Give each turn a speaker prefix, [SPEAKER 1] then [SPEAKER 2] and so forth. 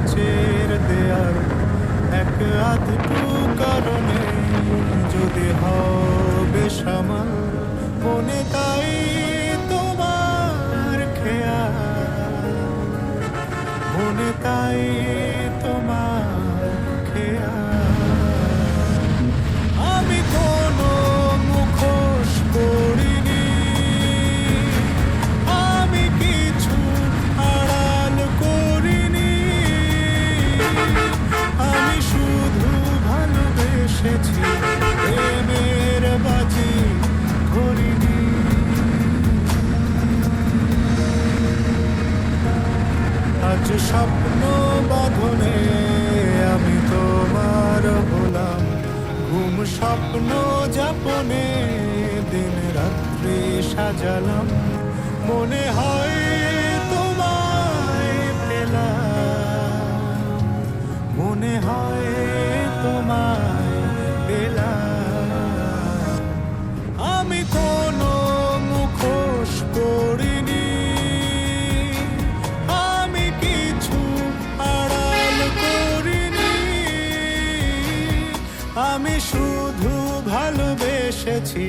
[SPEAKER 1] কাচের দেয়াল এক আধটু কারণে যদি হবে সামাল মনে তাই তোমার খেয়াল মনে তাই তোমার খেয়াল আমি কোনো মুখোশ পরিনি আমি কিছু আড়াল করিনি আমি শুধু ভালোবেসেছি প্রেমের বাজি ধরিনি আজ স্বপ্ন বাঁধনে আমি তোমার হলাম ঘুম স্বপ্ন যাপনে দিন রাত্রি সাজালাম মনে হয় তোমায় পেলাম মনে হয় তোমায় পেলাম আমি কোনো মুখোশ পরিনি আমি কিছু আড়াল করিনি আমি শুধু ভালোবেসেছি